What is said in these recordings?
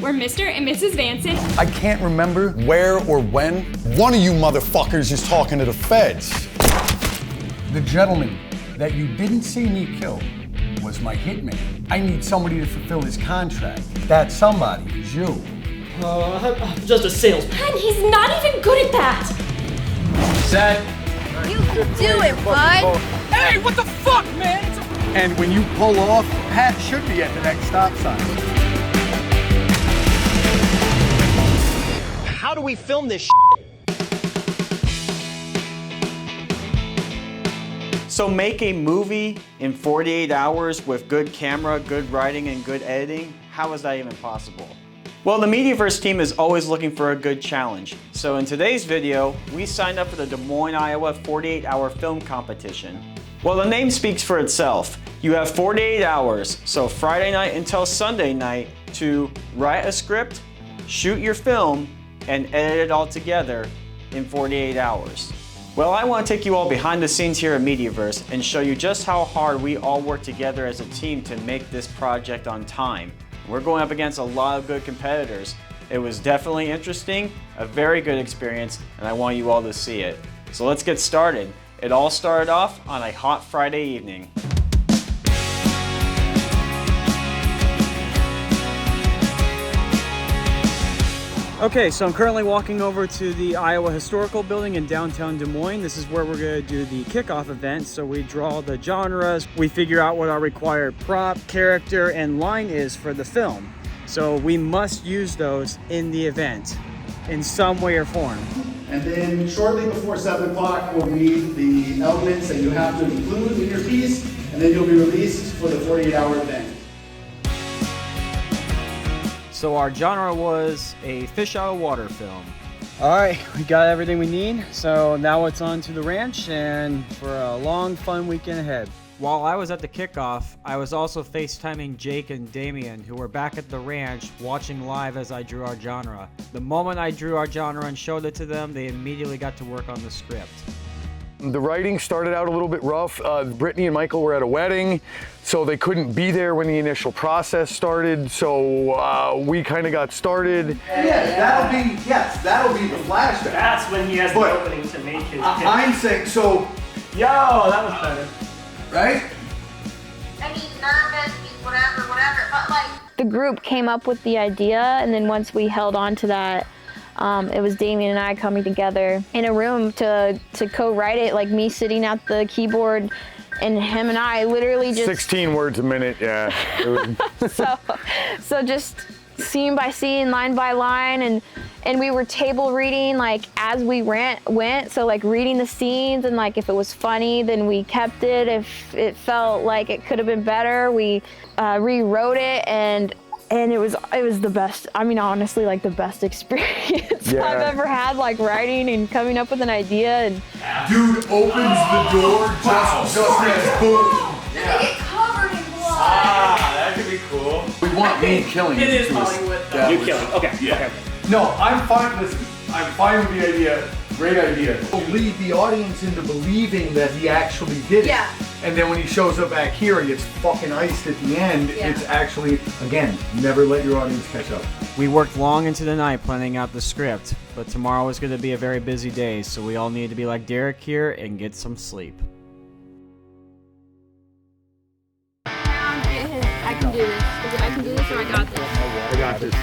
where Mr. and Mrs. Vanson... I can't remember where or when. One of you motherfuckers is talking to the feds. The gentleman that you didn't see me kill was my hitman. I need somebody to fulfill his contract. That somebody is you. I'm just a salesman. And he's not even good at that! Set. You can do it, bud! Hey, what the fuck, man? And when you pull off, Pat should be at the next stop sign. How do we film this shit? So make a movie in 48 hours with good camera, good writing, and good editing? How is that even possible? Well, the Mediaverse team is always looking for a good challenge. So in today's video, we signed up for the Des Moines, Iowa 48-hour film competition. Well, the name speaks for itself. You have 48 hours, so Friday night until Sunday night, to write a script, shoot your film, and edit it all together in 48 hours. Well, I want to take you all behind the scenes here at Mediaverse and show you just how hard we all work together as a team to make this project on time. We're going up against a lot of good competitors. It was definitely interesting, a very good experience, and I want you all to see it. So let's get started. It all started off on a hot Friday evening. Okay, so I'm currently walking over to the Iowa Historical Building in downtown Des Moines. This is where we're going to do the kickoff event. So we draw the genres, we figure out what our required prop, character, and line is for the film. So we must use those in the event in some way or form. And then shortly before 7 o'clock, we'll read the elements that you have to include in your piece, and then you'll be released for the 48-hour event. So our genre was a fish out of water film. All right, we got everything we need. So now it's on to the ranch and for a long, fun weekend ahead. While I was at the kickoff, I was also FaceTiming Jake and Damien, who were back at the ranch watching live as I drew our genre. The moment I drew our genre and showed it to them, they immediately got to work on the script. The writing started out a little bit rough. Brittany and Michael were at a wedding, so they couldn't be there when the initial process started, so we kind of got started. That'll be the flashback. That's when he has the opening to make his I'm saying, so... Yo, that was better. Right? I mean, nervous, whatever, but like... The group came up with the idea, and then once we held on to that, it was Damien and I coming together in a room to co-write it, like me sitting at the keyboard and him and I literally just... 16 words a minute, yeah. so just scene by scene, line by line, and we were table reading like as we went, so like reading the scenes, and like if it was funny, then we kept it. If it felt like it could have been better, we rewrote it, and it was the best. I mean, honestly, like the best experience I've ever had, like writing and coming up with an idea. And Dude opens the door just as boom. they get covered in blood. That could be cool. We want me killing It is to Hollywood. establish- You killing. Okay. Yeah. Okay. No, I'm fine. Listen, I'm fine with the idea. Great idea. We'll lead the audience into believing that he actually did it. Yeah. And then when he shows up back here and gets fucking iced at the end, it's actually, again, never let your audience catch up. We worked long into the night planning out the script, but tomorrow is going to be a very busy day, so we all need to be like Derek here and get some sleep. I can do this. I can do this, or I got this. I got this.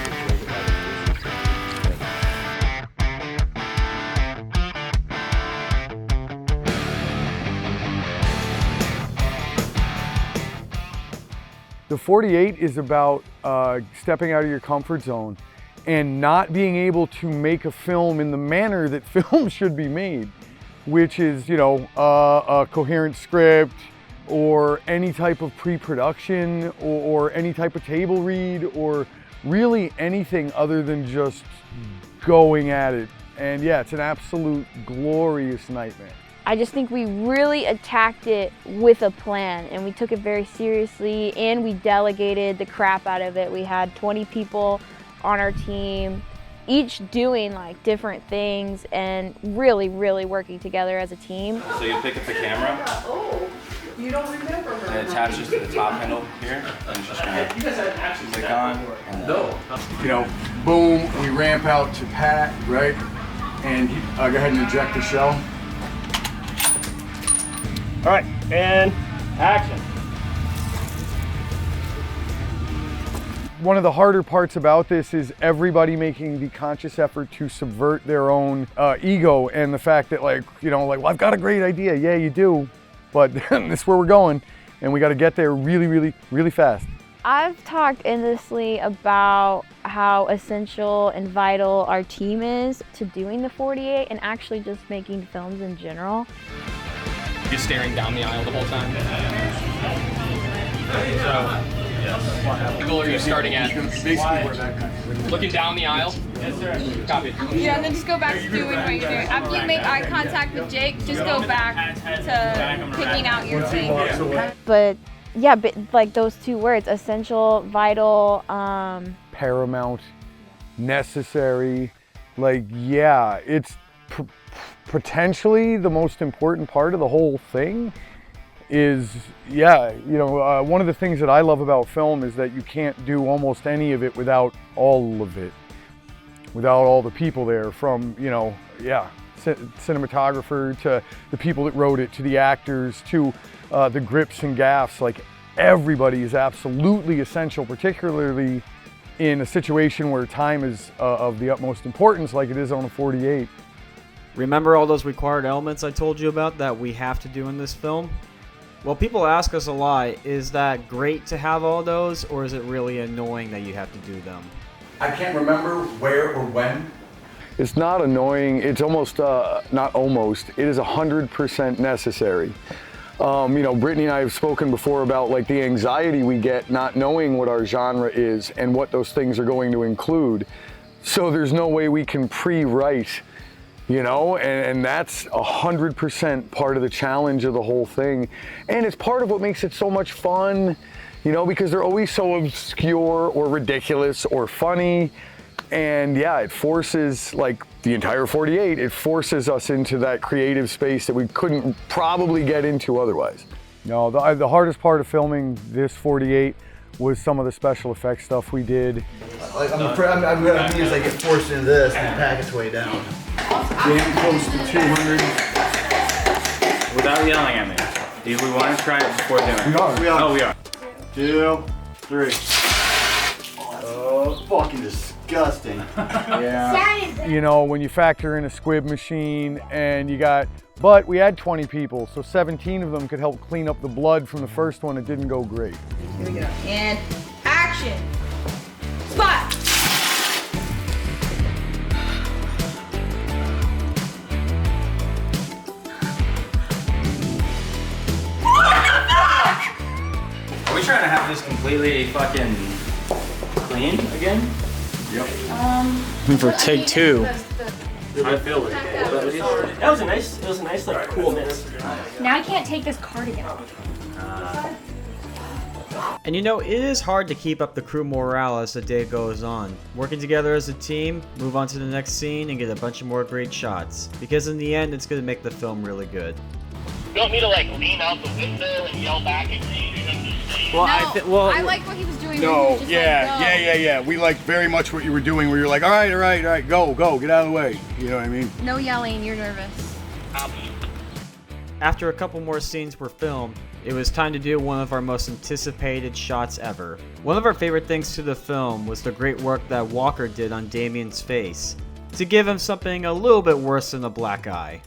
The 48 is about stepping out of your comfort zone and not being able to make a film in the manner that film should be made, which is, a coherent script or any type of pre-production or any type of table read or really anything other than just going at it. And yeah, it's an absolute glorious nightmare. I just think we really attacked it with a plan, and we took it very seriously, and we delegated the crap out of it. We had 20 people on our team, each doing like different things and really, really working together as a team. So you pick up the camera, You don't remember her. It attaches to the top handle here. And it's just gonna click on. You know, boom, we ramp out to Pat, right? And go ahead and eject the shell. All right, and action. One of the harder parts about this is everybody making the conscious effort to subvert their own ego and the fact that like, you know, like, well, I've got a great idea. Yeah, you do, but this is where we're going and we got to get there really, really, really fast. I've talked endlessly about how essential and vital our team is to doing the 48 and actually just making films in general. Just staring down the aisle the whole time. So, the goal are you starting at? Looking down the aisle? Yes, sir. Copy. Yeah, and then just go back to doing what you're doing. After you make eye contact with Jake, just go back to picking out your thing. But yeah, but like those two words, essential, vital, Paramount, necessary, like, yeah, it's potentially the most important part of the whole thing is, yeah, you know, one of the things that I love about film is that you can't do almost any of it without all of it, without all the people there from, you know, yeah, cinematographer to the people that wrote it, to the actors, to the grips and gaffs. Like, everybody is absolutely essential, particularly in a situation where time is of the utmost importance like it is on a 48. Remember all those required elements I told you about that we have to do in this film? Well, people ask us a lot, is that great to have all those, or is it really annoying that you have to do them? I can't remember where or when. It's not annoying, it's almost, not almost, it is 100% necessary. You know, Brittany and I have spoken before about like the anxiety we get not knowing what our genre is and what those things are going to include. So there's no way we can pre-write, you know, and that's 100% part of the challenge of the whole thing. And it's part of what makes it so much fun, you know, because they're always so obscure or ridiculous or funny. And yeah, it forces, like the entire 48, it forces us into that creative space that we couldn't probably get into otherwise. No, the hardest part of filming this 48 was some of the special effects stuff we did. Like, I'm gonna be as I get forced into this and pack its way down. Damn close to 200. Without yelling at me. Do we want to try it before doing it? We are. Oh, we are. 2, 3. Oh, fucking disgusting. Yeah. You know, when you factor in a squib machine and you got, but we had 20 people, so 17 of them could help clean up the blood from the first one that didn't go great. Here we go. And action. Spot. Are we trying to have this completely fucking clean again? Yep. For take 2. I feel it. That was a nice like coolness. Now I can't take this cardigan off. And you know, it is hard to keep up the crew morale as the day goes on. Working together as a team, move on to the next scene, and get a bunch of more great shots. Because in the end, it's going to make the film really good. You want me to like lean out the window and yell back at me? Well, I like what he was doing. No, where he was just yeah. We liked very much what you were doing where you're like, all right, go, get out of the way. You know what I mean? No yelling, you're nervous. After a couple more scenes were filmed, it was time to do one of our most anticipated shots ever. One of our favorite things to the film was the great work that Walker did on Damien's face, to give him something a little bit worse than a black eye.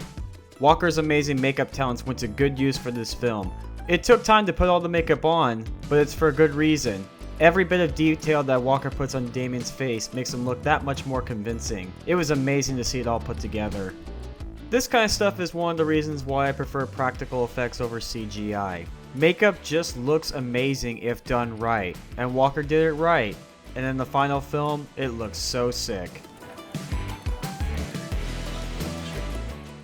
Walker's amazing makeup talents went to good use for this film. It took time to put all the makeup on, but it's for a good reason. Every bit of detail that Walker puts on Damien's face makes him look that much more convincing. It was amazing to see it all put together. This kind of stuff is one of the reasons why I prefer practical effects over CGI. Makeup just looks amazing if done right, and Walker did it right, and in the final film, it looks so sick.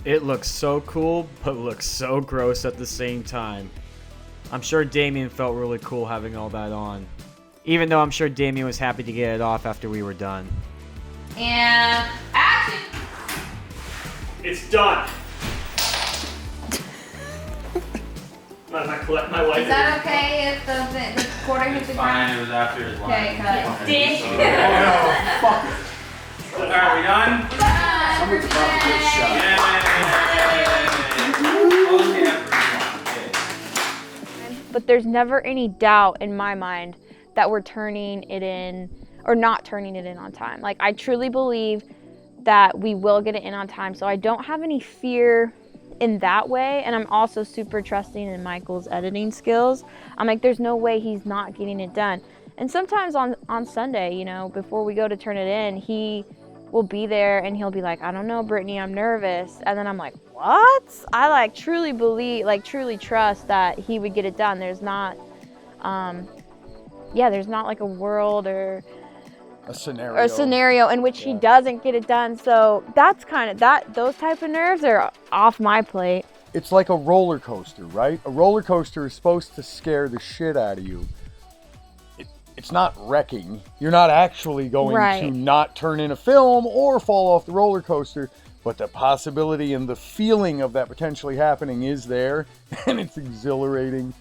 It looks so cool, but looks so gross at the same time. I'm sure Damien felt really cool having all that on. Even though I'm sure Damien was happy to get it off after we were done. And action. It's done. My wife. Is that okay if the quarter hits the Fine, ground? it was after his line. Okay, cut. Alright, we done? Someone's about to get shot. But there's never any doubt in my mind that we're turning it in or not turning it in on time. Like, I truly believe that we will get it in on time. So I don't have any fear in that way. And I'm also super trusting in Michael's editing skills. I'm like, there's no way he's not getting it done. And sometimes on Sunday, you know, before we go to turn it in, he will be there and he'll be like, I don't know, Brittany, I'm nervous. And then I'm like, what? I like truly believe, like truly trust that he would get it done. There's not, there's not like a world or A scenario. In which he doesn't get it done. So that's kind of those type of nerves are off my plate. It's like a roller coaster, right? A roller coaster is supposed to scare the shit out of you. It's not wrecking. You're not actually going to not turn in a film or fall off the roller coaster, but the possibility and the feeling of that potentially happening is there, and it's exhilarating.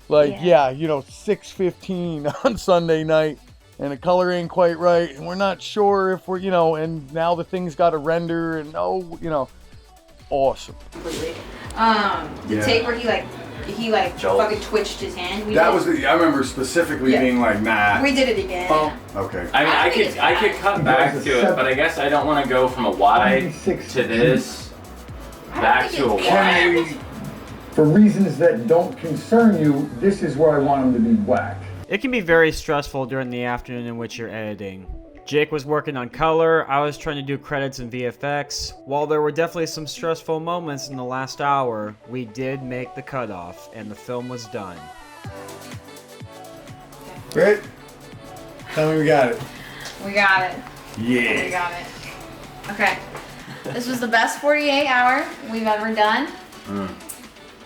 Like, 6:15 on Sunday night, and the color ain't quite right, and we're not sure if we're, and now the thing's got to render, and awesome. Completely. The take where he fucking twitched his hand. I remember specifically being like, nah. We did it again. Oh, okay. I mean, I could cut back to it, but I guess I don't want to go from a Y to this back to a Y. For reasons that don't concern you, this is where I want them to be whacked. It can be very stressful during the afternoon in which you're editing. Jake was working on color, I was trying to do credits and VFX. While there were definitely some stressful moments in the last hour, we did make the cutoff, and the film was done. Great. Tell me we got it. We got it. Yeah. We got it. Okay. This was the best 48 hour we've ever done.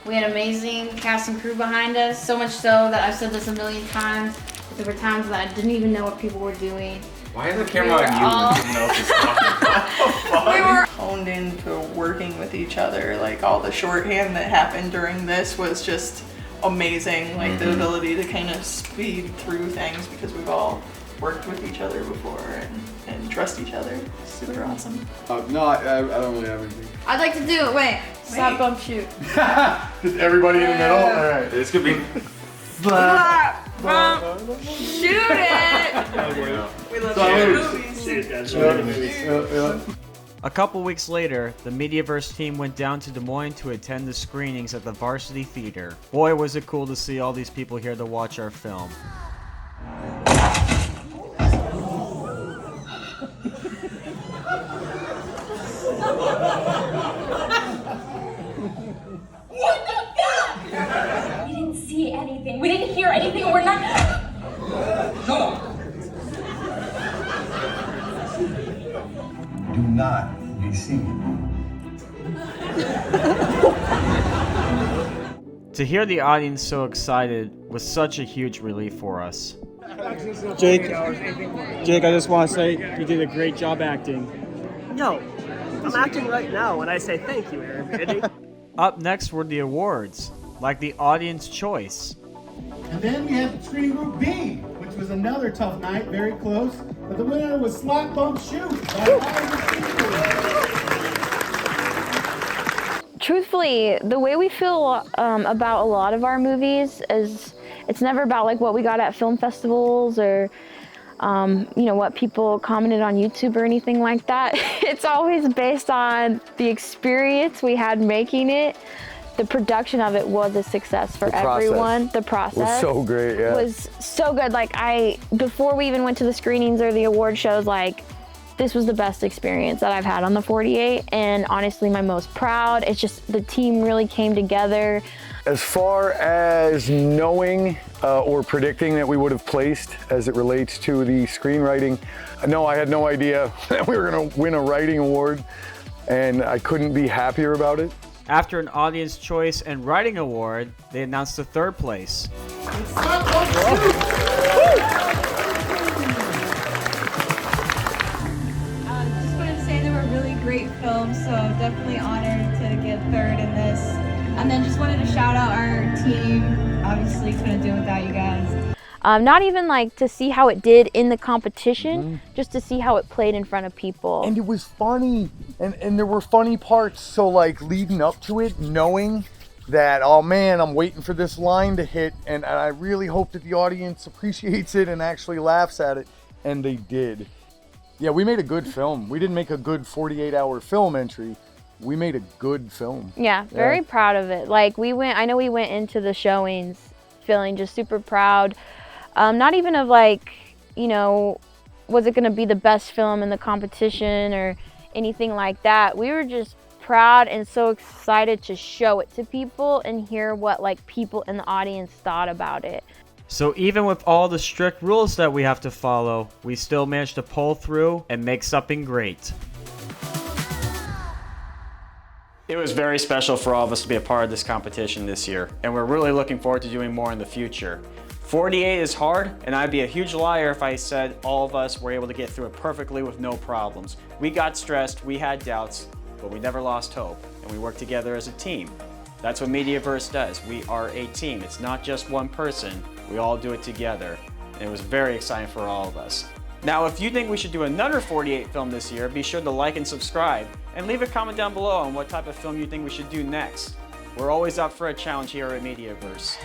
We had amazing cast and crew behind us, so much so that I've said this a million times, but there were times that I didn't even know what people were doing. Why is the camera on you when someone else is talking? We were honed into working with each other. Like, all the shorthand that happened during this was just amazing. Like, the ability to kind of speed through things because we've all worked with each other before and trust each other. Super awesome. No, I don't really have anything. I'd like to do it. Wait. Stop, bump, shoot. Just everybody in the middle? All right. This could be. Stop, bump, shoot it. We love movies. A couple weeks later, the Mediaverse team went down to Des Moines to attend the screenings at the Varsity Theater. Boy, was it cool to see all these people here to watch our film. We didn't see anything. We didn't hear anything. We're not. No. Do not be seen. To hear the audience so excited was such a huge relief for us. Jake, I just want to say you did a great job acting. No, I'm acting right now, and I say thank you, Aaron. Up next were the awards, like the audience choice. And then we had screening group B, which was another tough night, very close. But the winner was Slot Bump Shoot by Truthfully, the way we feel about a lot of our movies is it's never about like what we got at film festivals or what people commented on YouTube or anything like that. It's always based on the experience we had making it. The production of it was a success for everyone. The process was so great, was so good. Like before we even went to the screenings or the award shows, like this was the best experience that I've had on the 48, and honestly my most proud. It's just the team really came together. As far as knowing or predicting that we would have placed as it relates to the screenwriting, no, I had no idea that we were going to win a writing award, and I couldn't be happier about it. After an audience choice and writing award, they announced the third place. Just wanted to say they were really great films, so definitely honored to get third in this. And then just wanted to shout out our team Not even like to see how it did in the competition, just to see how it played in front of people. And it was funny, and there were funny parts. So like leading up to it, knowing that, oh man, I'm waiting for this line to hit, and I really hope that the audience appreciates it and actually laughs at it, and they did. Yeah, we made a good film. We didn't make a good 48-hour film entry. We made a good film. Yeah, very proud of it. Like I know we went into the showings feeling just super proud. Not even of like, you know, was it gonna be the best film in the competition or anything like that. We were just proud and so excited to show it to people and hear what like people in the audience thought about it. So even with all the strict rules that we have to follow, we still managed to pull through and make something great. It was very special for all of us to be a part of this competition this year, and we're really looking forward to doing more in the future. 48 is hard, and I'd be a huge liar if I said all of us were able to get through it perfectly with no problems. We got stressed, we had doubts, but we never lost hope, and we worked together as a team. That's what Mediaverse does. We are a team. It's not just one person. We all do it together, and it was very exciting for all of us. Now, if you think we should do another 48 film this year, be sure to like and subscribe, and leave a comment down below on what type of film you think we should do next. We're always up for a challenge here at Mediaverse.